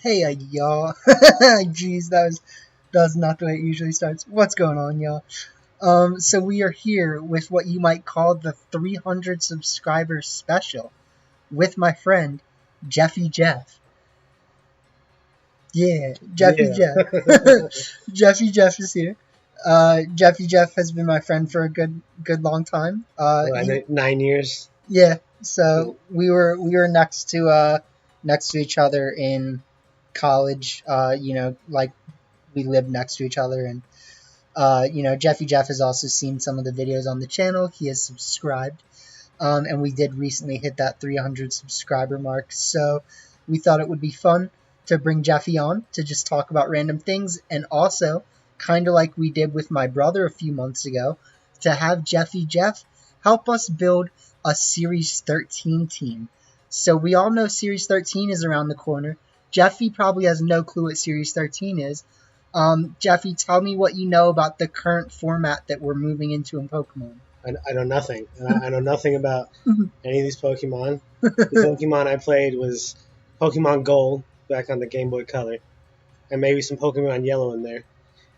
Hey, y'all. Jeez, that was not the way it usually starts. What's going on, y'all? So we are here with what you might call the 300 subscribers special with my friend, Jeffy Jeff. Yeah, Jeffy Jeff. Jeffy Jeff is here. Jeffy Jeff has been my friend for a good long time. I think 9 years. Yeah, so we were next to each other in college. Like we lived next to each other, and Jeffy Jeff has also seen some of the videos on the channel. He has subscribed, and we did recently hit that 300 subscriber mark. So we thought it would be fun to bring Jeffy on to just talk about random things, and also kind of like we did with my brother a few months ago, to have Jeffy Jeff help us build a Series 13 team. So we all know Series 13 is around the corner. Jeffy probably has no clue what Series 13 is. Jeffy, tell me what you know about the current format that we're moving into in Pokemon. I know nothing. I know nothing about any of these Pokemon. The Pokemon I played was Pokemon Gold back on the Game Boy Color, and maybe some Pokemon Yellow in there.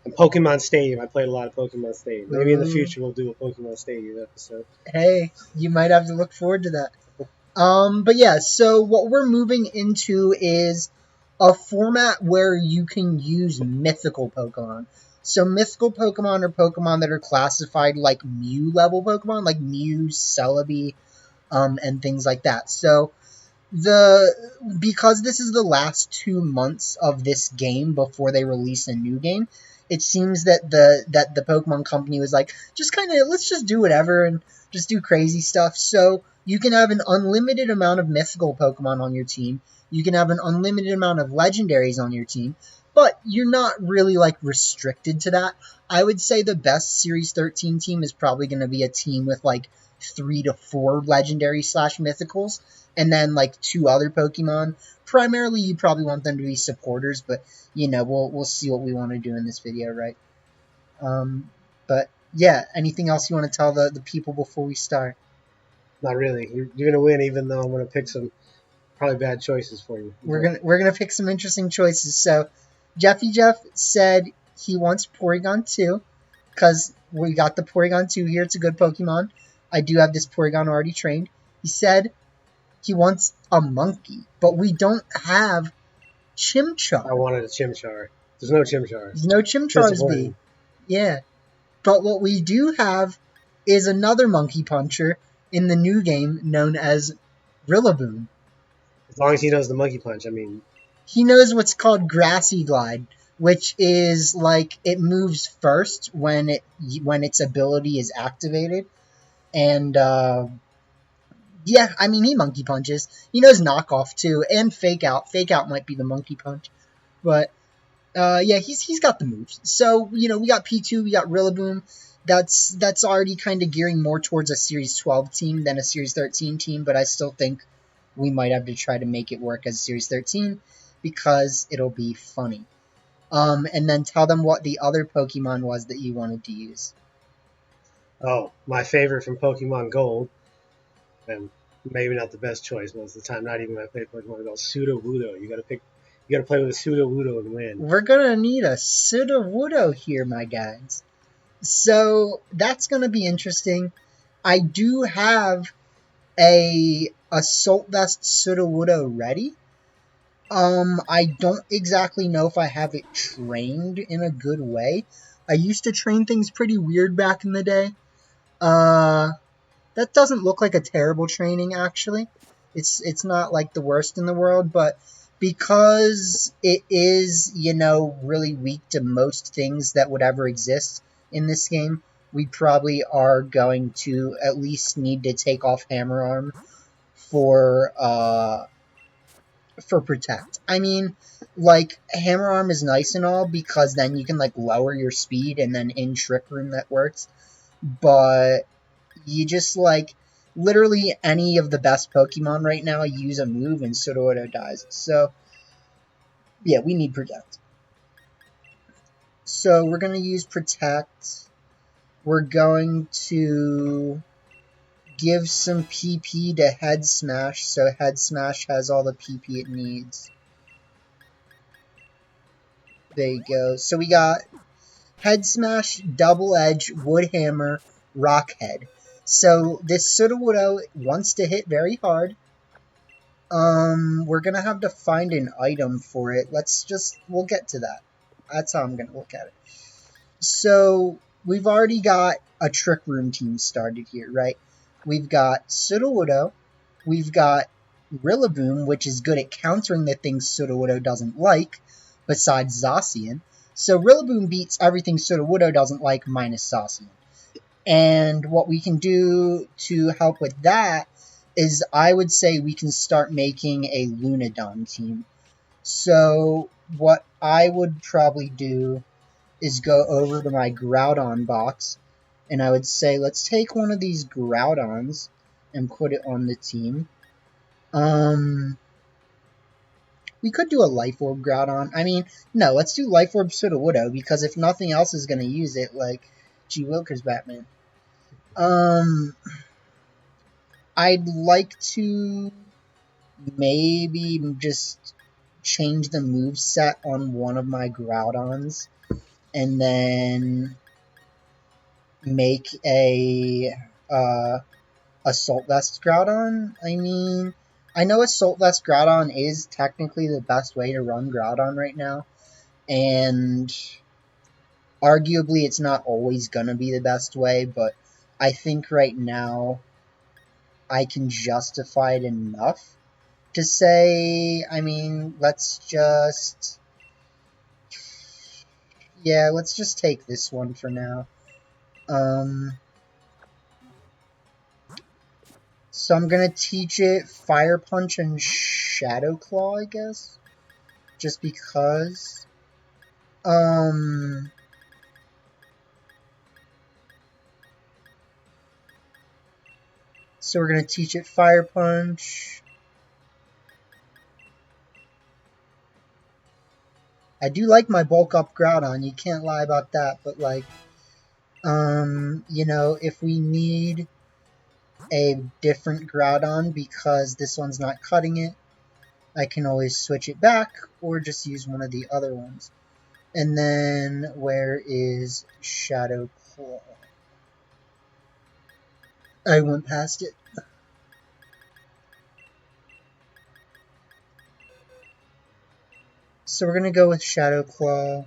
And Pokemon Stadium. I played a lot of Pokemon Stadium. Maybe in the future we'll do a Pokemon Stadium episode. Hey, you might have to look forward to that. But yeah, so what we're moving into is a format where you can use mythical Pokemon. So mythical Pokemon are Pokemon that are classified like Mew level Pokemon, like Mew, Celebi, and things like that. So because this is the last 2 months of this game before they release a new game, it seems that the Pokemon company was like, let's just do whatever and just do crazy stuff. So you can have an unlimited amount of mythical Pokemon on your team. You can have an unlimited amount of legendaries on your team, but you're not really like restricted to that. I would say the best Series 13 team is probably going to be a team with like 3 to 4 legendary / mythicals, and then like 2 other Pokemon. Primarily, you probably want them to be supporters, but we'll see what we want to do in this video, right? But yeah, anything else you want to tell the people before we start? Not really. You're gonna win, even though I'm gonna pick some probably bad choices for you. We're gonna pick some interesting choices. So, Jeffy Jeff said he wants Porygon 2, because we got the Porygon 2 here. It's a good Pokemon. I do have this Porygon already trained. He said he wants a monkey, but we don't have Chimchar. I wanted a Chimchar. There's no Chimchar. There's no Chimchars, B. Yeah. But what we do have is another Monkey Puncher in the new game known as Rillaboom. As long as he knows the Monkey Punch, I mean... He knows what's called Grassy Glide, which is like it moves first when its ability is activated. And, yeah, I mean, he Monkey Punches. He knows Knockoff, too, and Fake Out. Fake Out might be the Monkey Punch. But, yeah, he's got the moves. So, we got P2, we got Rillaboom. That's already kind of gearing more towards a Series 12 team than a Series 13 team, but I still think we might have to try to make it work as Series 13 because it'll be funny. And then tell them what the other Pokemon was that you wanted to use. Oh, my favorite from Pokemon Gold, and maybe not the best choice most of the time, not even when I play Pokemon Gold, Sudowoodo. You gotta play with a Sudowoodo and win. We're gonna need a Sudowoodo here, my guys. So that's gonna be interesting. I do have a Assault Vest Sudowoodo ready. I don't exactly know if I have it trained in a good way. I used to train things pretty weird back in the day. That doesn't look like a terrible training, actually. It's not like the worst in the world, but because it is, really weak to most things that would ever exist in this game, we probably are going to at least need to take off Hammer Arm for Protect. I mean, like, Hammer Arm is nice and all because then you can, like, lower your speed and then in Trick Room that works. But you just, like, literally any of the best Pokemon right now use a move and Sudowoodo dies. So, yeah, we need Protect. So, we're going to use Protect. We're going to give some PP to Head Smash, so Head Smash has all the PP it needs. There you go. So we got Head Smash, Double Edge, Wood Hammer, Rock Head. So this Sudowoodo wants to hit very hard. We're gonna have to find an item for it. We'll get to that. That's how I'm gonna look at it. So we've already got a Trick Room team started here, right? We've got Sudowoodo, we've got Rillaboom, which is good at countering the things Sudowoodo doesn't like, besides Zacian. So Rillaboom beats everything Sudowoodo doesn't like minus Zacian. And what we can do to help with that is I would say we can start making a Lunadon team. So what I would probably do is go over to my Groudon box, and I would say, let's take one of these Groudons and put it on the team. We could do a Life Orb Groudon. I mean, no, let's do Life Orb Sudowoodo, because if nothing else is going to use it, like, gee wilkers, Batman. I'd like to maybe just change the moveset on one of my Groudons, and then make a Assault Vest Groudon. I mean, I know Assault Vest Groudon is technically the best way to run Groudon right now, and arguably it's not always gonna be the best way, but I think right now I can justify it enough to say, I mean, let's just take this one for now. So I'm gonna teach it Fire Punch and Shadow Claw, I guess, just because. So we're gonna teach it Fire Punch. I do like my bulk up Groudon, you can't lie about that, but like, you know, if we need a different Groudon because this one's not cutting it, I can always switch it back or just use one of the other ones. And then, where is Shadow Claw? I went past it. So we're going to go with Shadow Claw.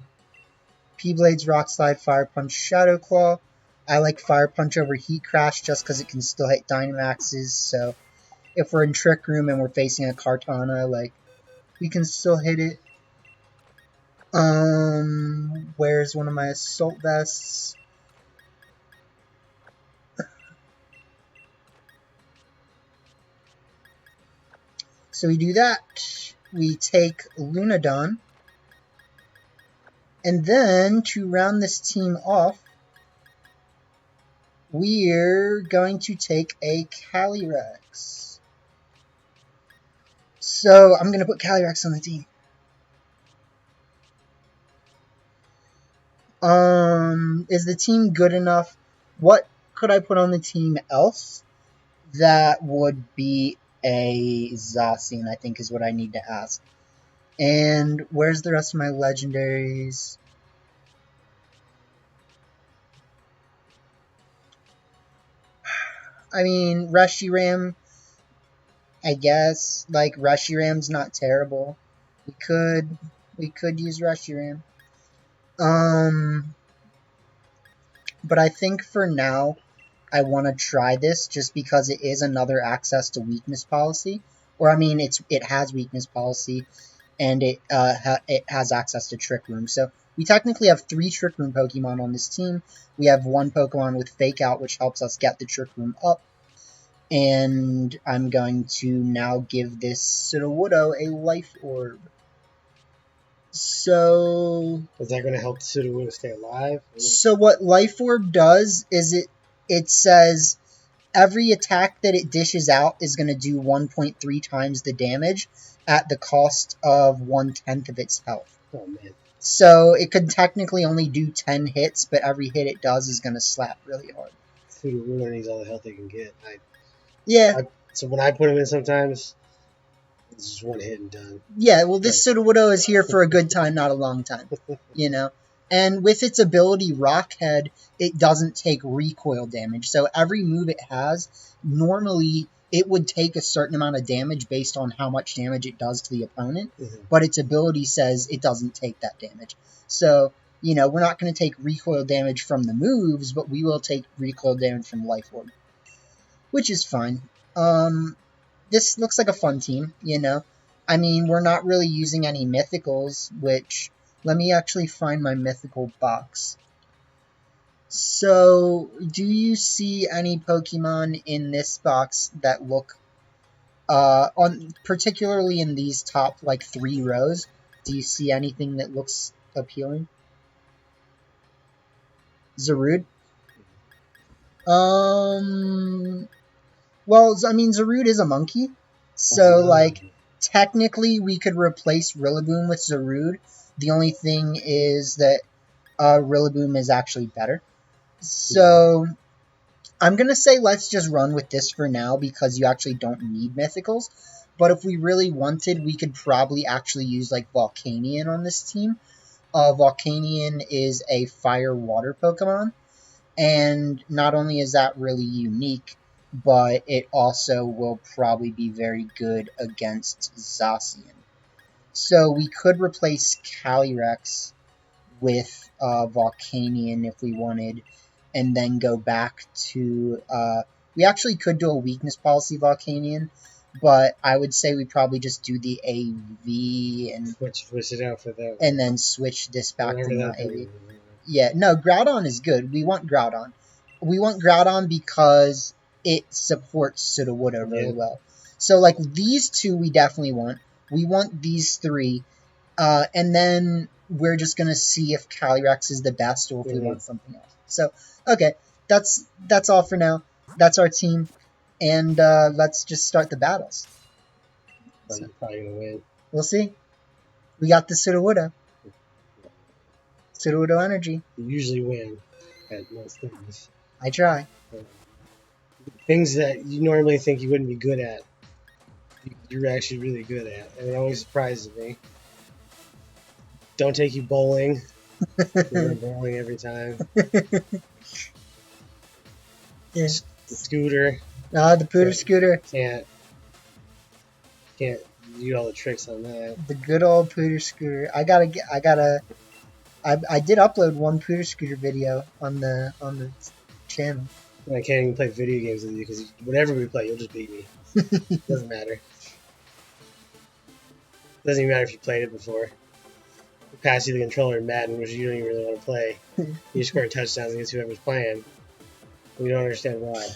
P-Blades, Rock Slide, Fire Punch, Shadow Claw. I like Fire Punch over Heat Crash just because it can still hit Dynamaxes. So if we're in Trick Room and we're facing a Kartana, like, we can still hit it. Where's one of my Assault Vests? So we do that. We take Lunadon. And then, to round this team off, we're going to take a Calyrex. So, I'm going to put Calyrex on the team. Is the team good enough? What could I put on the team else that would be a Zacian, I think is what I need to ask. And where's the rest of my legendaries? I mean, Reshiram, I guess. Like, Reshiram's not terrible. We could use Reshiram. But I think for now, I want to try this just because it is another access to weakness policy. Or, I mean, it has weakness policy, and it has access to Trick Room. So, we technically have 3 Trick Room Pokemon on this team. We have 1 Pokemon with Fake Out, which helps us get the Trick Room up. And I'm going to now give this Sudowoodo a Life Orb. So... is that going to help Sudowoodo stay alive? So what Life Orb does is it says every attack that it dishes out is going to do 1.3 times the damage at the cost of 1/10 of its health. Oh, man. So it could technically only do 10 hits, but every hit it does is going to slap really hard. Sudowoodo needs all the health they can get. Yeah. So when I put him in sometimes, It's just one hit and done. Yeah, well, this Sudowoodo is here for a good time, not a long time. You know? And with its ability Rockhead, it doesn't take recoil damage. So every move it has, normally it would take a certain amount of damage based on how much damage it does to the opponent. But its ability says it doesn't take that damage. So, you know, we're not going to take recoil damage from the moves, but we will take recoil damage from Life Orb. Which is fine. This looks like a fun team, you know? I mean, we're not really using any mythicals, which... Let me actually find my mythical box. So, do you see any Pokemon in this box that look... particularly in these top, like, 3 rows, do you see anything that looks appealing? Zarude? Well, I mean, Zarude is a monkey. So, like, technically we could replace Rillaboom with Zarude. The only thing is that Rillaboom is actually better. So, I'm going to say let's just run with this for now because you actually don't need Mythicals. But if we really wanted, we could probably actually use, like, Volcanion on this team. Volcanion is a fire-water Pokemon. And not only is that really unique, but it also will probably be very good against Zacian. So we could replace Calyrex with Volcanion if we wanted, and then go back to... we actually could do a weakness policy Volcanion, but I would say we probably just do the AV and switch it out for that, and then switch this back to not AV. Thing. Yeah, no, Groudon is good. We want Groudon. We want Groudon because it supports Sudowoodo really well. So, like, these two we definitely want. We want these 3. And then we're just going to see if Calyrex is the best or if we want something else. So, okay, that's all for now. That's our team. And let's just start the battles. So, probably going to win. We'll see. We got the Sudowoodo. Sudowoodo energy. You usually win at most things. I try. Things that you normally think you wouldn't be good at, you're actually really good at. And it always surprises me. Don't take you bowling. You're bowling every time. Yeah. The scooter. The Pooter scooter. Can't do all the tricks on that. The good old Pooter scooter. I did upload one Pooter scooter video on the channel. I can't even play video games with you because whatever we play, you'll just beat me. Doesn't matter. Doesn't even matter if you played it before. I pass you the controller in Madden, which you don't even really want to play. You score touchdowns against whoever's playing. We don't understand why.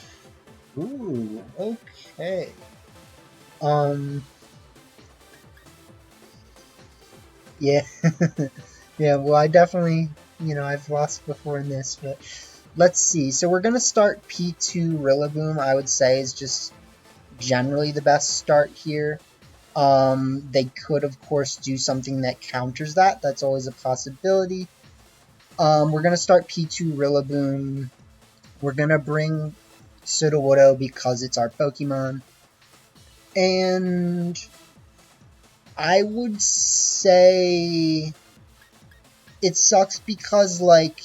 Ooh, okay. Yeah. Yeah, well, I definitely, I've lost before in this, but let's see. So we're going to start P2 Rillaboom, I would say, is just generally the best start here. They could, of course, do something that counters that. That's always a possibility. We're going to start P2 Rillaboom. We're going to bring Sudowoodo because it's our Pokemon. And I would say it sucks because, like,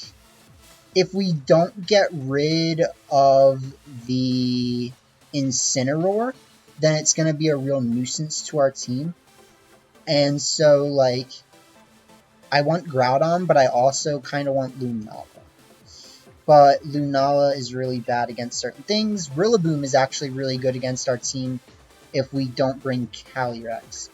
if we don't get rid of the Incineroar, then it's going to be a real nuisance to our team. And so, like, I want Groudon, but I also kind of want Lunala. But Lunala is really bad against certain things. Rillaboom is actually really good against our team if we don't bring Calyrex.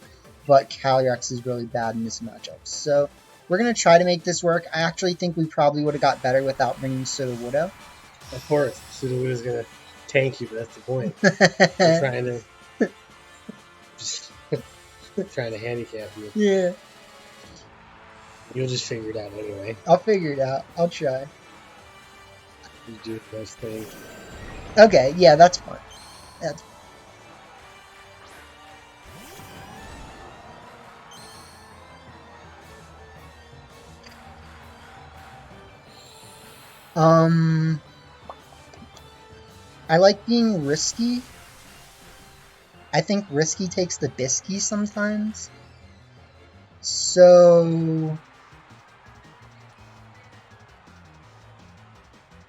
But Calyrex is really bad in this matchup. So we're going to try to make this work. I actually think we probably would have got better without bringing Sudowoodo. Of course, Sudowoodo's going to tank you, but that's the point. I'm trying to handicap you. Yeah. You'll just figure it out anyway. I'll figure it out. I'll try. You do the best thing. Okay, yeah, that's fine. That's fine. I like being risky. I think Risky takes the Bisky sometimes. So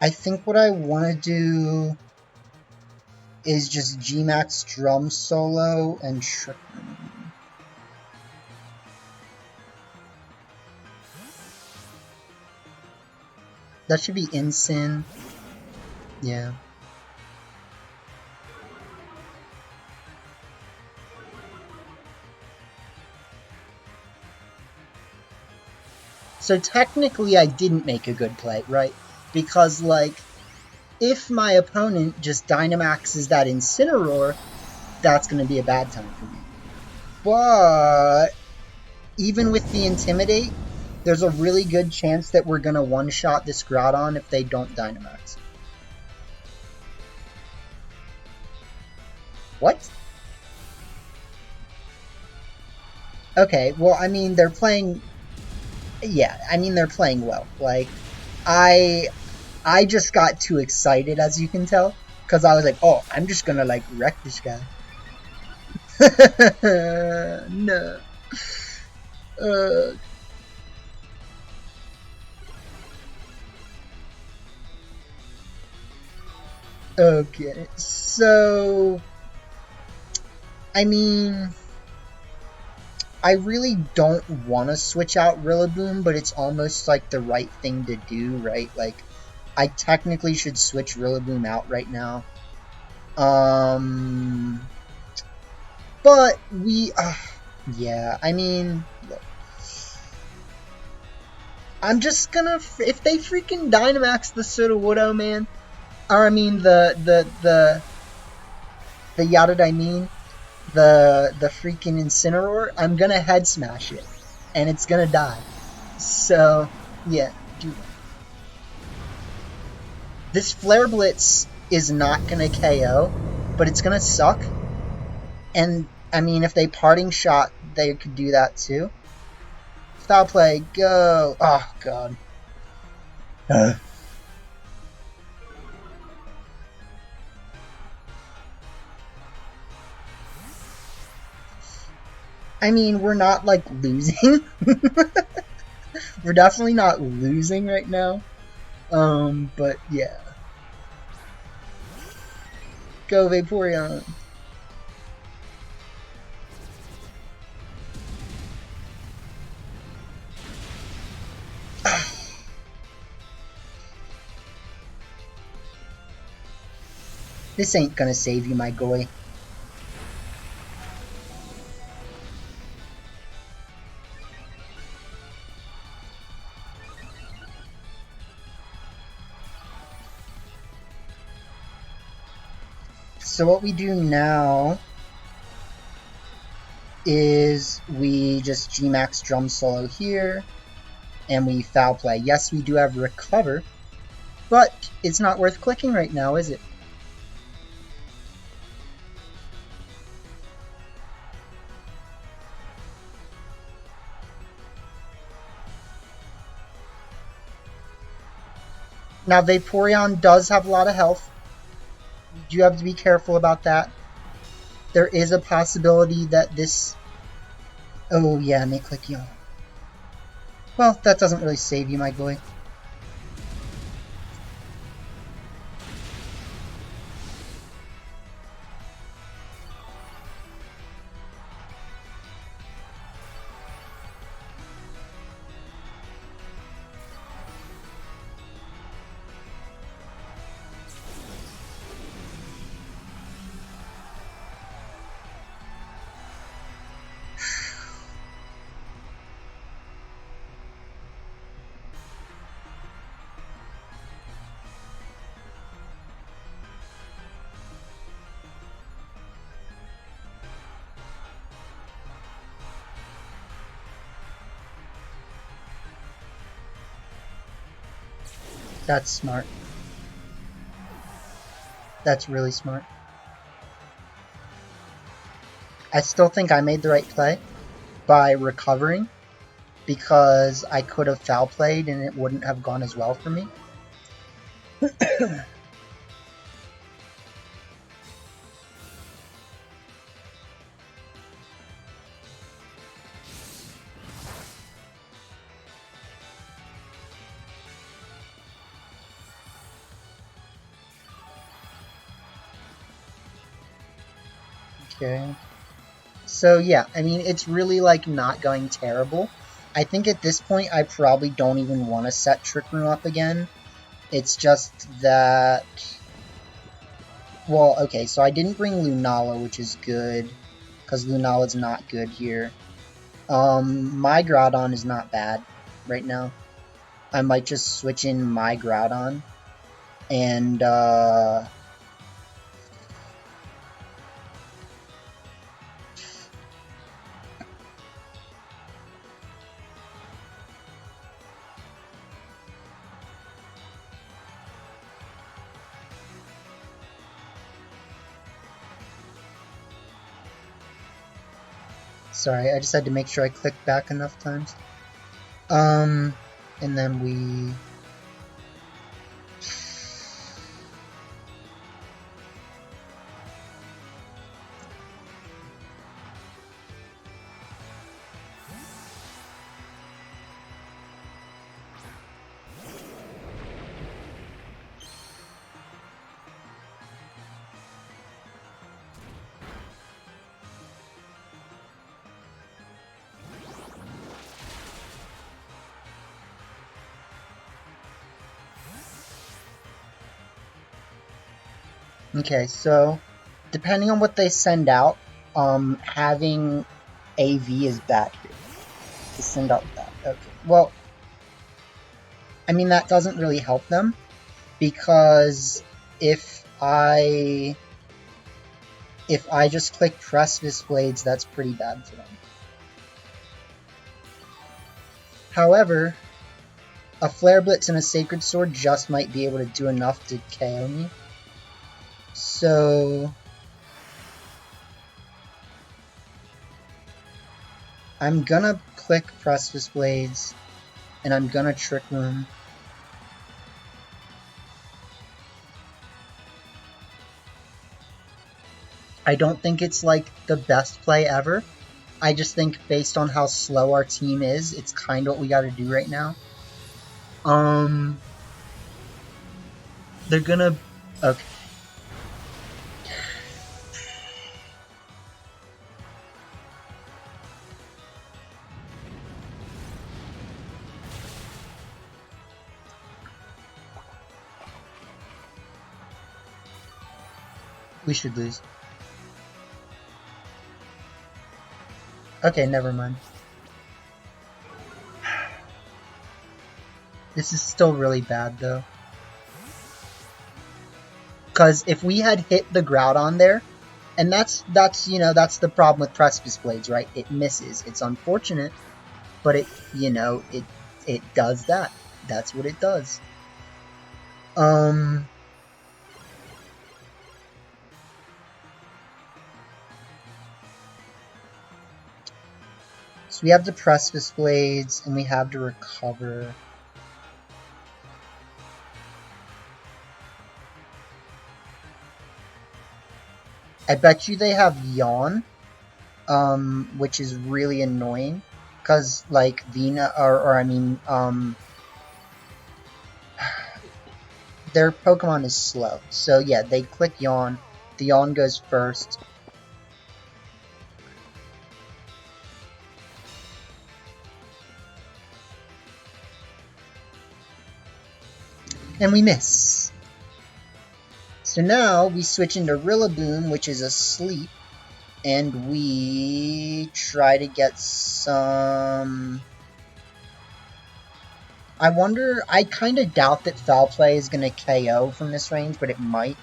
I think what I want to do is just G-Max drum solo and Trick Room. That should be Insyn. Yeah. So technically I didn't make a good play, right? Because, like, if my opponent just Dynamaxes that Incineroar, that's going to be a bad time for me. But even with the Intimidate, there's a really good chance that we're going to one-shot this Groudon if they don't Dynamax. What? Okay, well, I mean, they're playing... Yeah, I mean, they're playing well. Like, I just got too excited, as you can tell, because I was like, oh, I'm just gonna, like, wreck this guy. No. Okay, so... I mean... I really don't want to switch out Rillaboom, but it's almost like the right thing to do, right? Like, I technically should switch Rillaboom out right now. But we, yeah, I mean, look, I'm just gonna, if they freaking Dynamax the Sudowoodo, man, or I mean the yada I mean, the freaking Incineroar, I'm gonna head smash it, and it's gonna die. So, yeah, do that. This Flare Blitz is not gonna KO, but it's gonna suck. And, I mean, if they Parting Shot, they could do that too. Foul play, go! Oh, God. I mean, we're not, like, losing. We're definitely not losing right now. But, yeah. Go, Vaporeon. This ain't gonna save you, my boy. So what we do now is we just G-Max Drum Solo here, and we Foul Play. Yes, we do have Recover, but it's not worth clicking right now, is it? Now, Vaporeon does have a lot of health. You do have to be careful about that. There is a possibility that this... Oh, yeah, make click Yawn. Well, that doesn't really save you, my boy. That's smart. That's really smart. I still think I made the right play by recovering, because I could have foul played and it wouldn't have gone as well for me. Okay. So yeah, I mean, it's really like not going terrible. I think at this point I probably don't even want to set Trick Room up again. It's just that... Well, okay, so I didn't bring Lunala, which is good, because Lunala's not good here. My Groudon is not bad right now. I might just switch in my Groudon, and, sorry, I just had to make sure I clicked back enough times. And then we... Okay, so depending on what they send out, having AV is bad here. To send out that. Okay. Well, I mean, that doesn't really help them, because if I just click Precipice Blades, that's pretty bad for them. However, a Flare Blitz and a Sacred Sword just might be able to do enough to KO me. So I'm gonna click Precipice Blades, and I'm gonna Trick Room. I don't think it's like the best play ever. I just think based on how slow our team is, it's kind of what we gotta do right now. They're gonna... Okay. We should lose. Okay, never mind. This is still really bad, though. Because if we had hit the Groudon there, and that's the problem with Precipice Blades, right? It misses. It's unfortunate, but it does that. That's what it does. So we have the Precipice Blades, and we have to recover. I bet you they have Yawn, which is really annoying, because, like, Vina, their Pokemon is slow. So, yeah, they click Yawn. The Yawn goes first. And we miss. So now we switch into Rillaboom, which is asleep, and we try to get some... I wonder, I kind of doubt that Foul Play is going to KO from this range, but it might.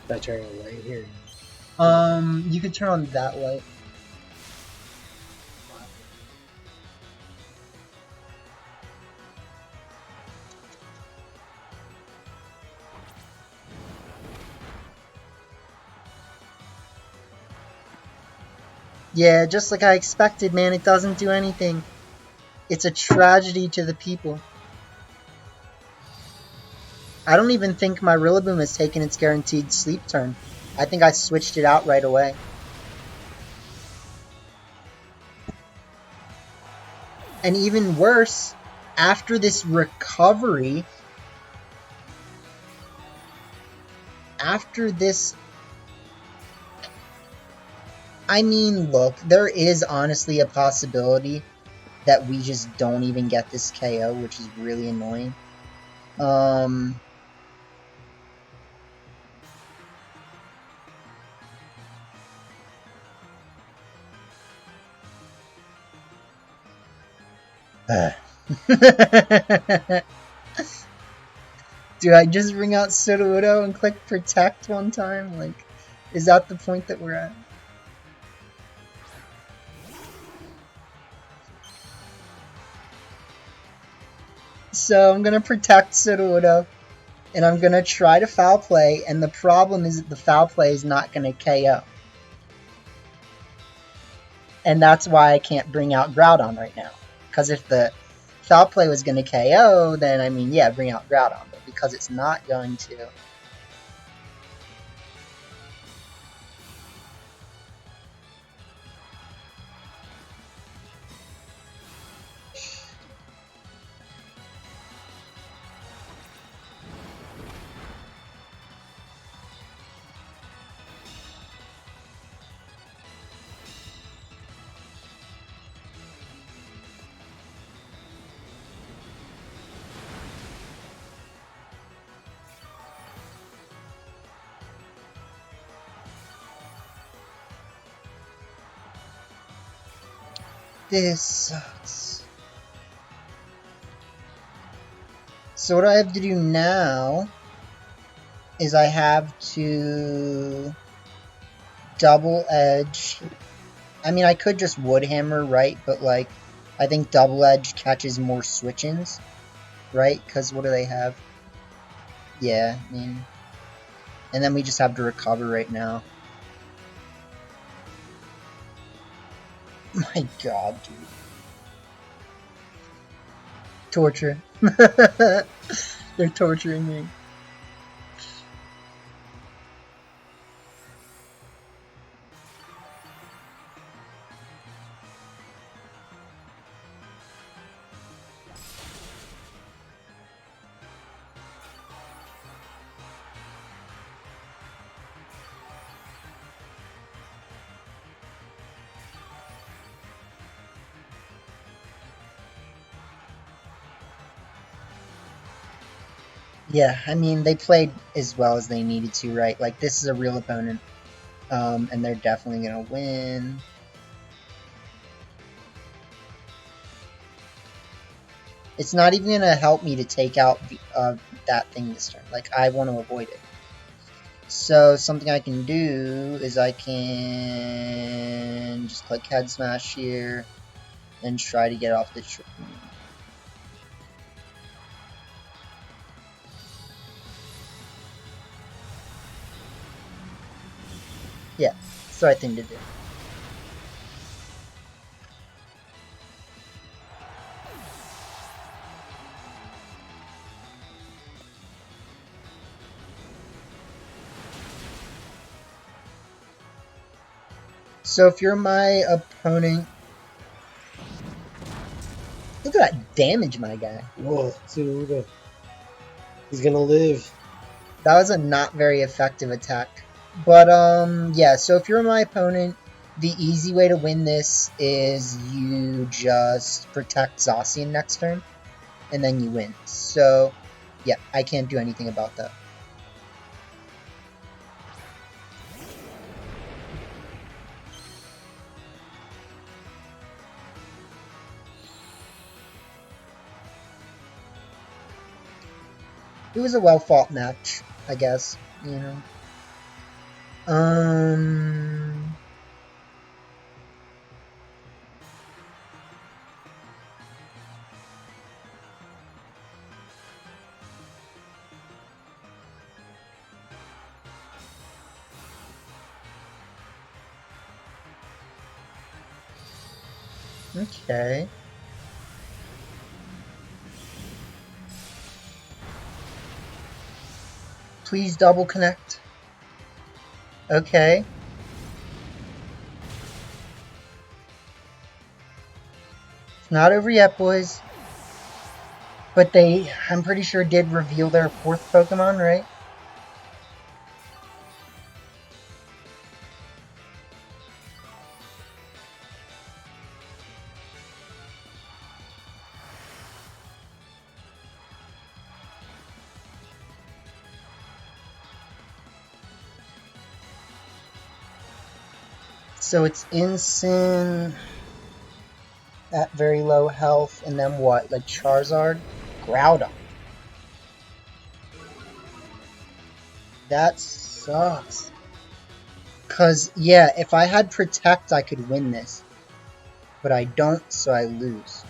Should I turn on light here? You could turn on that light. Yeah, just like I expected, man, it doesn't do anything. It's a tragedy to the people. I don't even think my Rillaboom has taken its guaranteed sleep turn. I think I switched it out right away. And even worse, after this recovery, after this, I mean, look, there is honestly a possibility that we just don't even get this KO, which is really annoying. Do I just bring out Sudowoodo and click Protect one time? Like, is that the point that we're at? So I'm gonna Protect Sudowoodo, and I'm gonna try to Foul Play, and the problem is that the Foul Play is not gonna KO. And that's why I can't bring out Groudon right now. Because if the Foul Play was gonna KO, then I mean, yeah, bring out Groudon. But because it's not going to... This sucks. So what I have to do now is I have to Double Edge. I mean, I could just Wood Hammer, right? But, like, I think Double Edge catches more switch-ins, right? Because what do they have? Yeah, I mean... And then we just have to recover right now. My god, dude. Torture. They're torturing me. Yeah, I mean, they played as well as they needed to, right? Like, this is a real opponent, and they're definitely going to win. It's not even going to help me to take out that thing this turn. Like, I want to avoid it. So, something I can do is I can just click Head Smash here and try to get off the tree. Yeah, it's the right thing to do. So if you're my opponent... Look at that damage, my guy. Whoa, Sudowoodo. He's gonna live. That was a not very effective attack. But, yeah, so if you're my opponent, the easy way to win this is you just protect Zacian next turn, and then you win. So, yeah, I can't do anything about that. It was a well-fought match, I guess, you know. Okay. Please double connect. Okay. It's not over yet, boys. But they, I'm pretty sure, did reveal their fourth Pokemon, right? So it's Ensign at very low health, and then what? Like Charizard? Groudon. That sucks. Cause, yeah, if I had Protect, I could win this. But I don't, so I lose.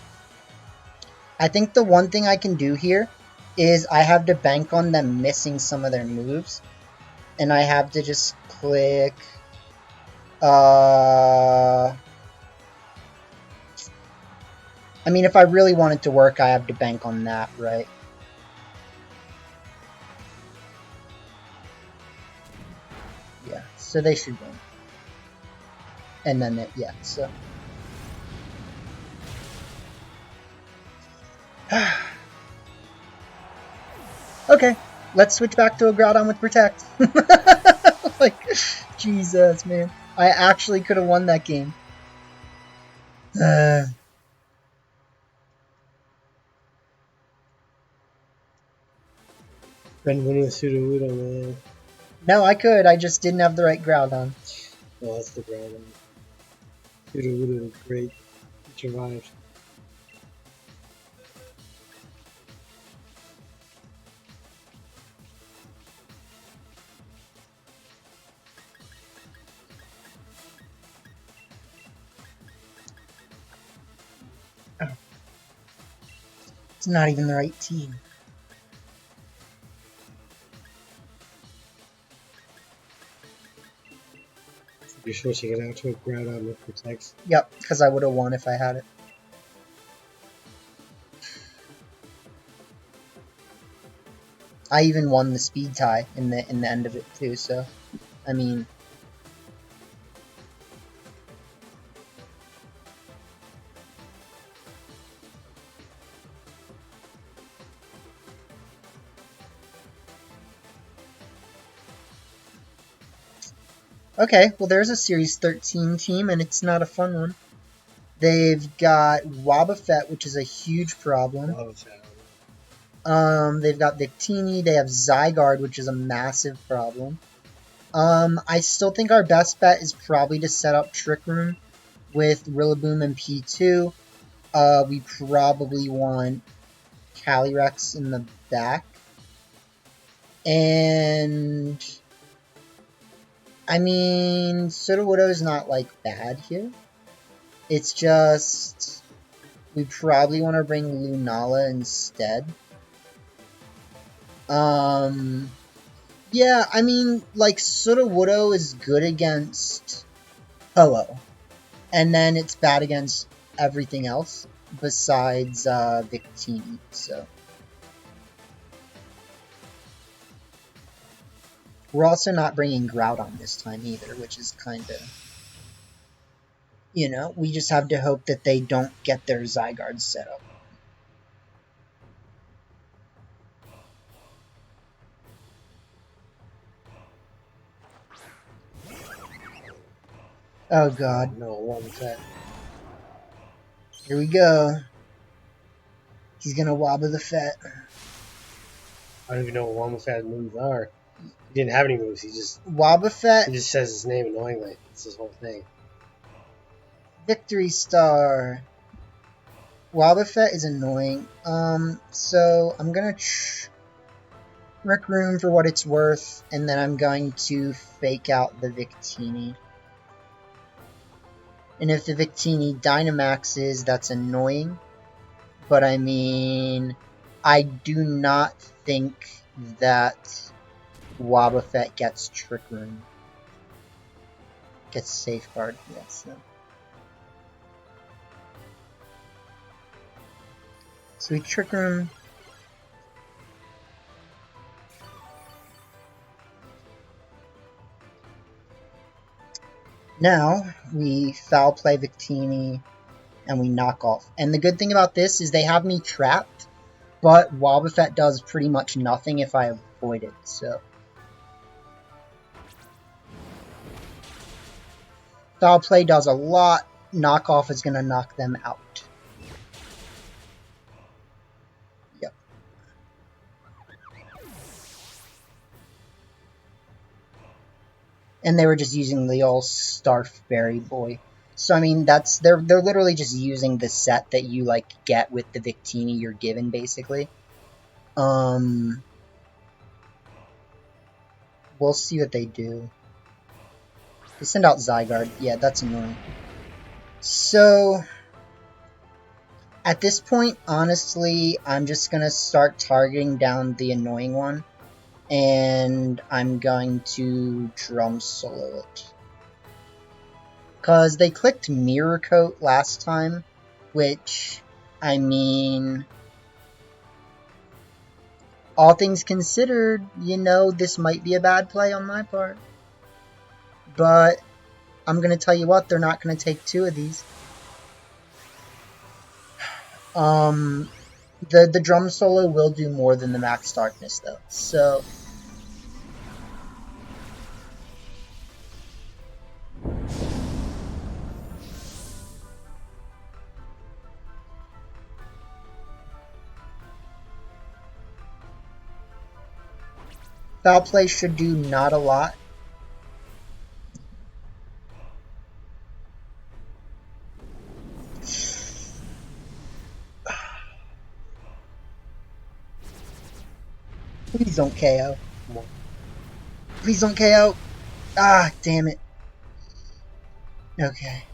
I think the one thing I can do here is I have to bank on them missing some of their moves. And I have to just click... I mean, if I really want it to work, I have to bank on that, right? Yeah, so they should win. And then, yeah, so... Okay, let's switch back to a Groudon with Protect. Like, Jesus, man. I actually could have won that game. Been winning with Sudowoodo, man. No, I could. I just didn't have the right Groudon. Oh, that's the problem. Sudowoodo is great. It survived. Oh. It's not even the right team. You're switching it out to a Groudon with Protect. Yep, because I would have won if I had it. I even won the speed tie in the end of it too, so I mean, okay, well there's a Series 13 team and it's not a fun one. They've got Wobbuffet, which is a huge problem. They've got Victini, they have Zygarde, which is a massive problem. I still think our best bet is probably to set up Trick Room with Rillaboom and P2. We probably want Calyrex in the back. And I mean, Sudowoodo is not like bad here. It's just we probably want to bring Lunala instead. Yeah, I mean, like, Sudowoodo is good against Hello. And then it's bad against everything else besides Victini, so. We're also not bringing Groudon this time either, which is kind of... You know, we just have to hope that they don't get their Zygarde set up. Oh god. No, what was that? Here we go. He's gonna Wobble the Fet. I don't even know what Wobbuffet's moves are. He didn't have any moves. He just Wobbuffet. says his name annoyingly. It's his whole thing. Victory Star. Wobbuffet is annoying. So I'm gonna Trick Room for what it's worth, and then I'm going to fake out the Victini. And if the Victini Dynamaxes, that's annoying. But I mean, I do not think that Wobbuffet gets Trick Room. Gets Safeguard, yes. No. So we Trick Room. Now, we Foul Play Victini, and we knock off. And the good thing about this is they have me trapped, but Wobbuffet does pretty much nothing if I avoid it, so. Foul Play does a lot, Knockoff is going to knock them out. Yep. and they were just using the old Starfberry boy. So I mean, they're literally just using the set that you like get with the Victini you're given, basically. We'll see what they do. They send out Zygarde. Yeah, that's annoying. So at this point, honestly, I'm just gonna start targeting down the annoying one, and I'm going to drum solo it. Because they clicked Mirror Coat last time, which, I mean, all things considered, you know, this might be a bad play on my part. But I'm going to tell you what, they're not going to take 2 of these. The drum solo will do more than the Max Darkness, though. So foul play should do not a lot. Please don't KO. Please don't KO. Ah, damn it. Okay.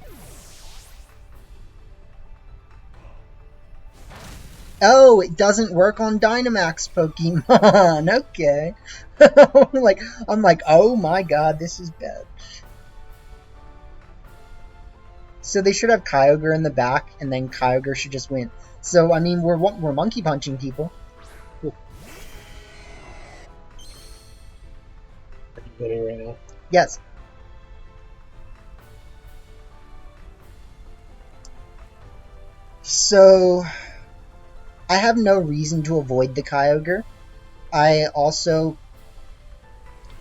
Oh, it doesn't work on Dynamax Pokemon. Okay. I'm like, oh my god, this is bad. So they should have Kyogre in the back, and then Kyogre should just win. So I mean, we're monkey punching people. Are you winning right now? Yes. So I have no reason to avoid the Kyogre. I also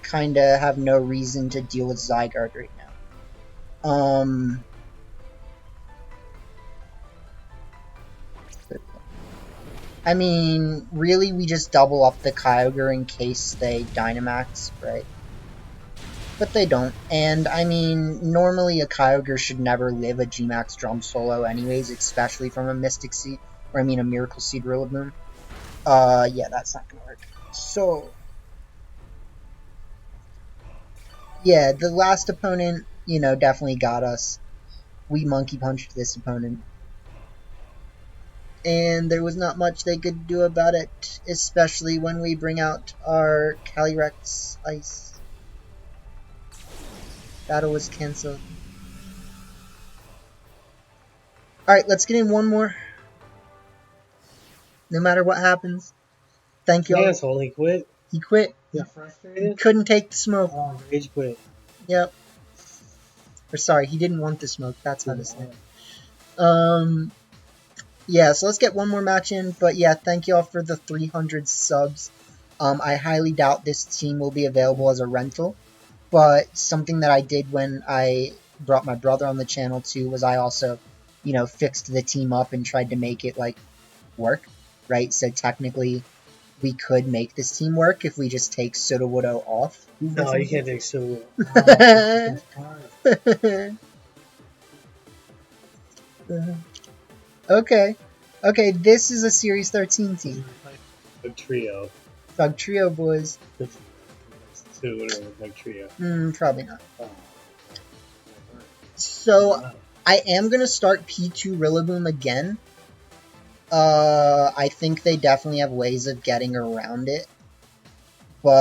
kind of have no reason to deal with Zygarde right now. I mean, really, we just double up the Kyogre in case they Dynamax, right? But they don't. And, I mean, normally a Kyogre should never live a G-Max Drum Solo anyways, especially from a Mystic Seed, or I mean a Miracle Seed Rillaboom. Yeah, that's not gonna work. So, yeah, the last opponent, you know, definitely got us. We monkey punched this opponent. And there was not much they could do about it, especially when we bring out our Calyrex Ice. Battle was cancelled. Alright, let's get in one more. No matter what happens. Thank you all. Asshole, he quit. He quit. He got frustrated? He couldn't take the smoke. Oh, rage quit. Yep. Or sorry, he didn't want the smoke. That's how to say it. Yeah, so let's get one more match in. But yeah, thank you all for the 300 subs. I highly doubt this team will be available as a rental. But something that I did when I brought my brother on the channel too was I also, you know, fixed the team up and tried to make it, like, work, right? So technically, we could make this team work if we just take Sudowoodo off. No, you can't take Sudowoodo. Okay. Okay, this is a Series 13 team. A trio. Thug Trio, boys. Sudowoodo with trio. Probably not. So, I am going to start P2 Rillaboom again. I think they definitely have ways of getting around it. But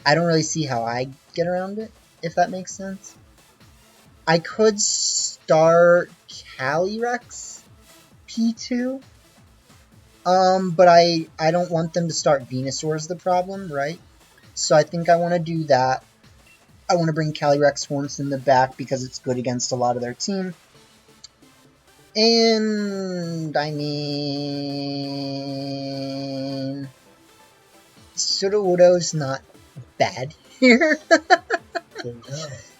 I don't really see how I get around it, if that makes sense. I could start Calyrex P2. But I don't want them to start Venusaur is the problem, right? So I think I want to do that. I want to bring Calyrex once in the back because it's good against a lot of their team. And, I mean, Sudowoodo's not bad here.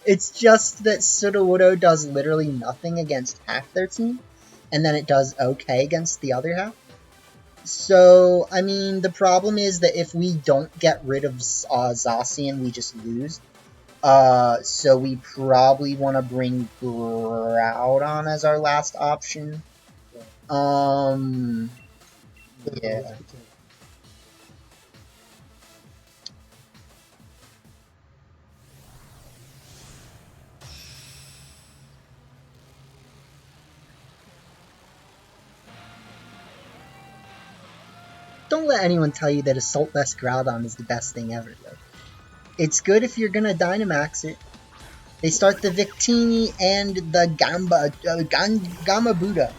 It's just that Sudowoodo does literally nothing against half their team, and then it does okay against the other half. So, I mean, the problem is that if we don't get rid of Zacian, we just lose. So we probably want to bring Groudon as our last option. Yeah. Don't let anyone tell you that Assault-less Groudon is the best thing ever, though. It's good if you're gonna Dynamax it. They start the Victini and the Gamabuda.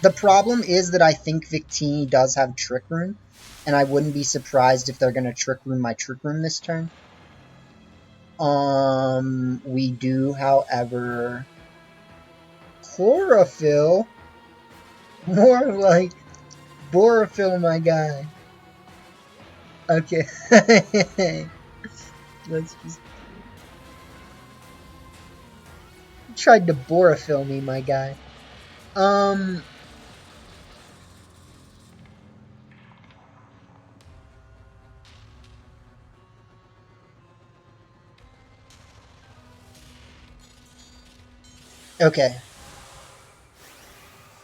The problem is that I think Victini does have Trick Room, and I wouldn't be surprised if they're gonna Trick Room my Trick Room this turn. We do, however, Chlorophyll. More like Borophyll, my guy. Okay. Let's just... Tried to Borophyll me, my guy. Okay.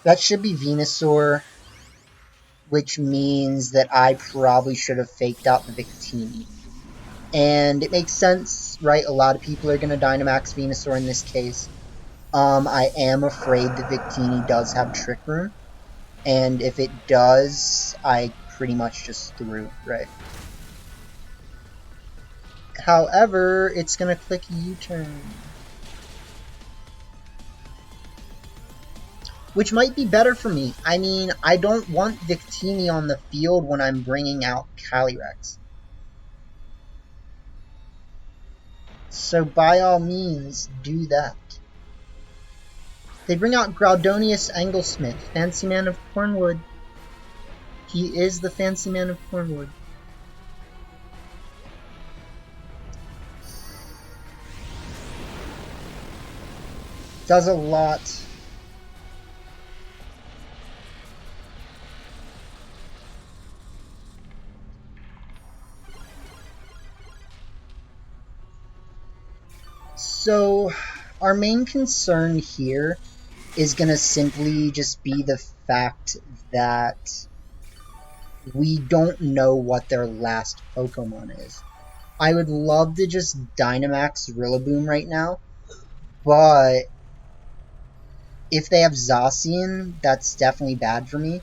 That should be Venusaur, which means that I probably should have faked out the Victini. And it makes sense, right? A lot of people are going to Dynamax Venusaur in this case. I am afraid that Victini does have Trick Room. And if it does, I pretty much just threw, right? However, it's going to click U-turn. Which might be better for me. I mean, I don't want Victini on the field when I'm bringing out Calyrex. So by all means, do that. They bring out Groudonius Anglesmith, Fancy Man of Cornwood. He is the Fancy Man of Cornwood. Does a lot. So, our main concern here is going to simply just be the fact that we don't know what their last Pokemon is. I would love to just Dynamax Rillaboom right now, but if they have Zacian, that's definitely bad for me.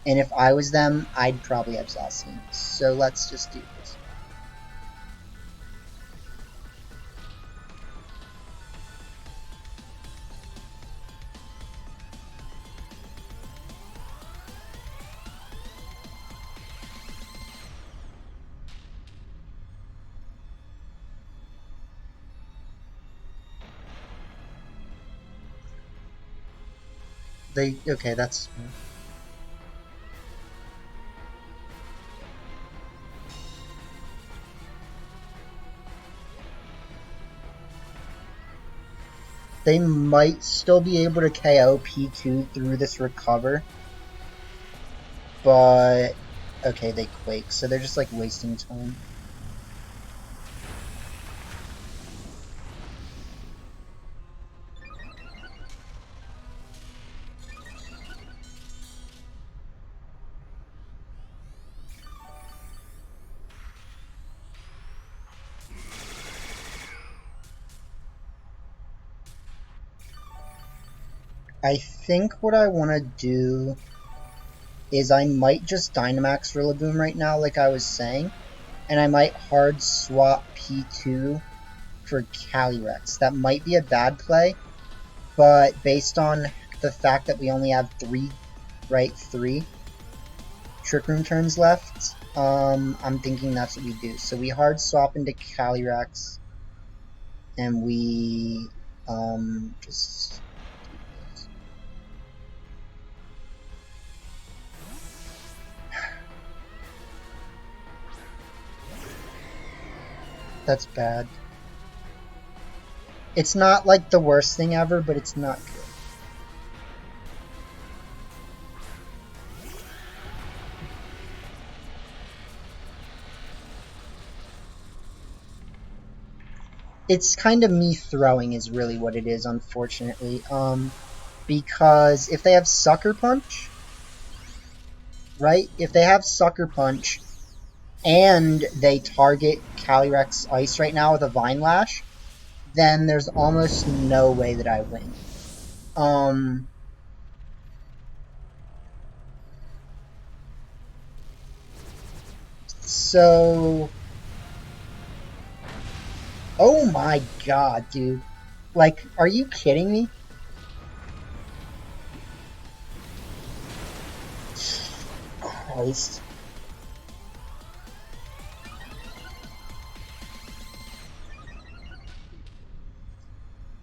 And if I was them, I'd probably have Zacian. So let's just do this. Okay, that's... They might still be able to KO P2 through this recover. But... Okay, they Quake, so they're just like wasting time. I think what I want to do is I might just Dynamax Rillaboom right now, like I was saying, and I might hard swap P2 for Calyrex. That might be a bad play, but based on the fact that we only have three Trick Room turns left, I'm thinking that's what we do. So we hard swap into Calyrex, and we just... That's bad. It's not like the worst thing ever, but it's not good. It's kind of me throwing is really what it is, unfortunately. Because if they have Sucker Punch, right? If they have Sucker Punch and they target Calyrex Ice right now with a Vine Lash, then there's almost no way that I win. So... Oh my god, dude. Like, are you kidding me? Christ.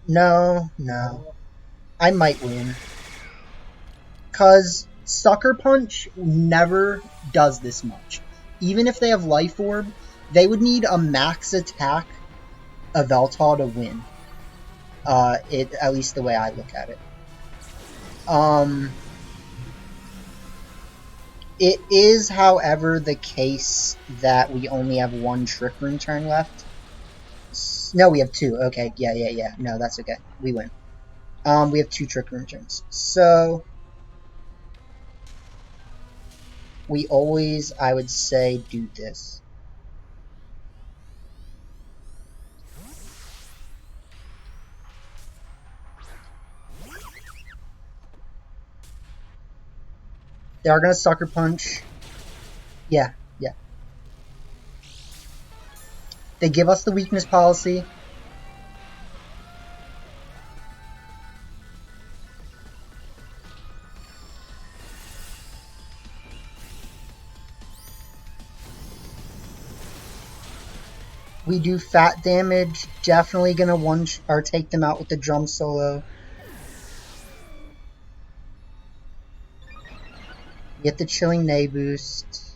No, no. I might win. Because Sucker Punch never does this much. Even if they have Life Orb, they would need a max attack Yveltal to win. At least the way I look at it. It is, however, the case that we only have one Trick Room turn left. No, we have two. Okay, yeah. No, that's okay. We win. We have two Trick Room turns. So, we always, I would say, do this. They are going to Sucker Punch. Yeah. They give us the weakness policy. We do fat damage. Definitely going to take them out with the drum solo. Get the Chilling Nay boost.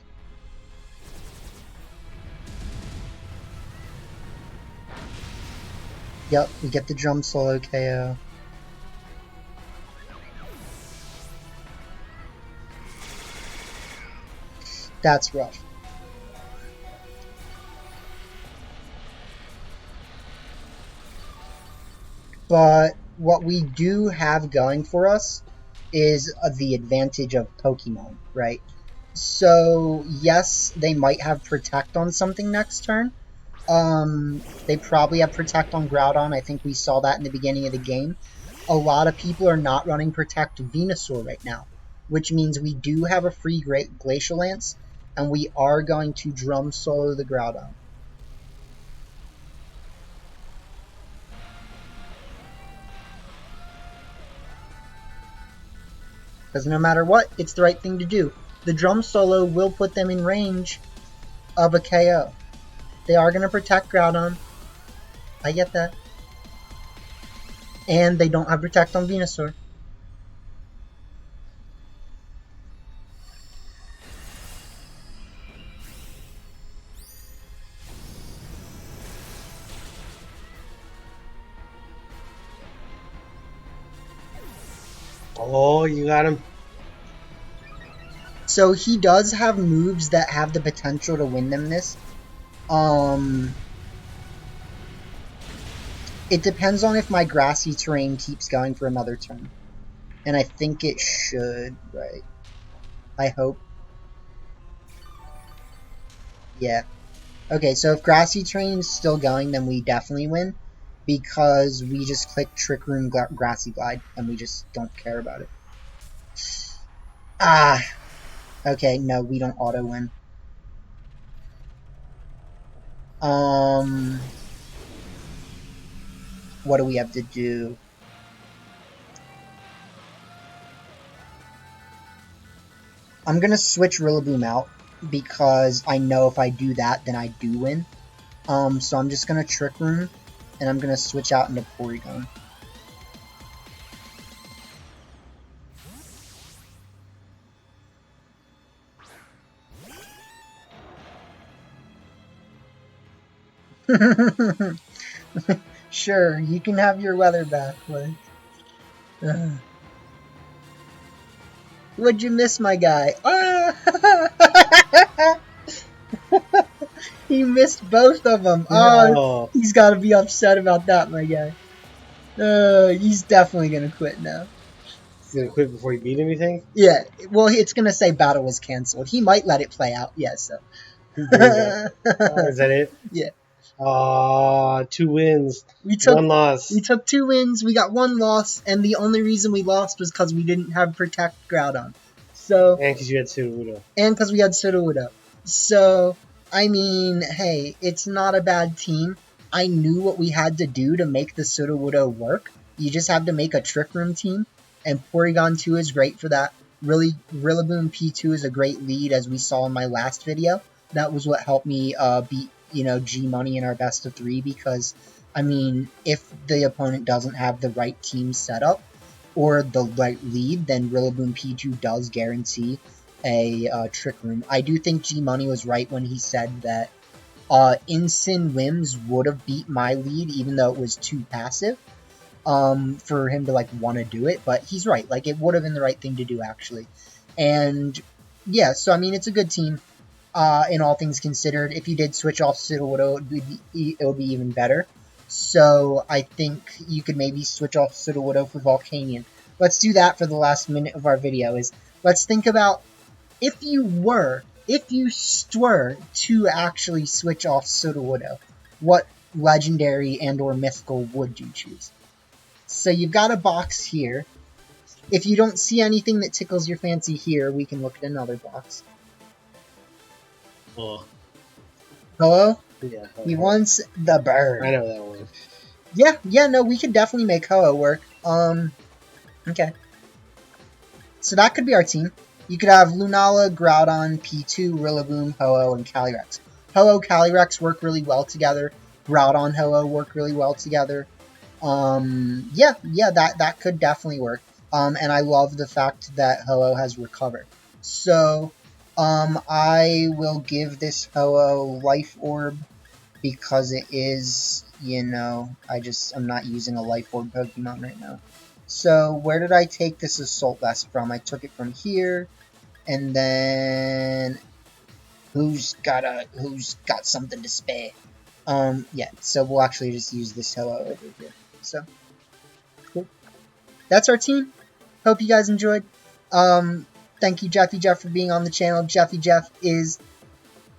Yep, we get the drum solo KO. That's rough. But what we do have going for us is the advantage of Pokemon, right? So, yes, they might have Protect on something next turn. They probably have Protect on Groudon. I think we saw that in the beginning of the game. A lot of people are not running Protect Venusaur right now, which means we do have a free Glacial Lance, and we are going to Drum Solo the Groudon. Because no matter what, it's the right thing to do. The Drum Solo will put them in range of a KO. They are going to protect Groudon. I get that. And they don't have Protect on Venusaur. Oh, you got him. So he does have moves that have the potential to win them this. It depends on if my grassy terrain keeps going for another turn. And I think it should, right? I hope. Yeah. Okay, so if grassy terrain is still going, then we definitely win. Because we just click Trick Room Grassy Glide, and we just don't care about it. Ah! Okay, no, we don't auto-win. What do we have to do? I'm gonna switch Rillaboom out, because I know if I do that, then I do win. So I'm just gonna Trick Room, and I'm gonna switch out into Porygon. Sure, you can have your weather back, but... What'd you miss, my guy? Ah! He missed both of them. Oh, No. he's got to be upset about that, my guy. He's definitely gonna quit now. He's gonna quit before he beat him, you think? Yeah, well, it's gonna say battle was canceled. He might let it play out. Yeah, so. There you go. Is that it? Yeah. 2 wins, We took 1 loss. we took 2 wins. We got 1 loss, and the only reason we lost was because we didn't have Protect Groudon. So, And because you had Sudowoodo. and because we had Sudowoodo. So, I mean, hey, it's not a bad team. I knew what we had to do to make the Sudowoodo work. You just have to make a Trick Room team, and Porygon 2 is great for that. Really, Rillaboom P2 is a great lead, as we saw in my last video. That was what helped me beat, G-Money in our best of 3, because, I mean, if the opponent doesn't have the right team setup, or the right lead, then Rillaboom P2 does guarantee a Trick Room. I do think G-Money was right when he said that Incin Wims would have beat my lead, even though it was too passive for him to, want to do it. But he's right. It would have been the right thing to do, actually. And, yeah, so, I mean, it's a good team, in all things considered. If you did switch off Sudowoodo, it would be even better. So I think you could maybe switch off Sudowoodo for Volcanion. Let's do that for the last minute of our video. Let's think about if you were to actually switch off Sudowoodo, what legendary and or mythical would you choose? So you've got a box here. If you don't see anything that tickles your fancy here, we can look at another box. Oh. Hello? Yeah. He wants the bird. I know that one. Yeah, no, we could definitely make Ho-Oh work. Okay. So that could be our team. You could have Lunala, Groudon, P2, Rillaboom, Ho-Oh, and Calyrex. Ho-Oh, Calyrex work really well together. Groudon, Ho-Oh work really well together. Yeah, that could definitely work. And I love the fact that Ho-Oh has recovered. So, I will give this Ho-Oh Life Orb because it is, I'm not using a Life Orb Pokemon right now. So, where did I take this Assault Vest from? I took it from here, and then who's got something to spare? Yeah, so we'll actually just use this Ho-Oh over here. So, cool. That's our team. Hope you guys enjoyed. Thank you, Jeffy Jeff, for being on the channel. Jeffy Jeff is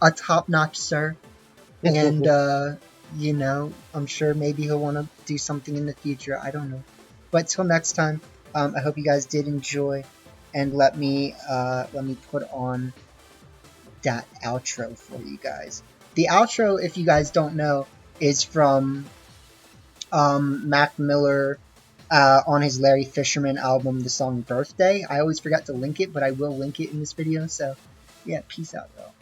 a top-notch sir. And, I'm sure maybe he'll want to do something in the future. I don't know. But till next time, I hope you guys did enjoy. And let me put on that outro for you guys. The outro, if you guys don't know, is from Mac Miller on his Larry Fisherman album, the song Birthday. I always forget to link it, but I will link it in this video. So, yeah, peace out, y'all.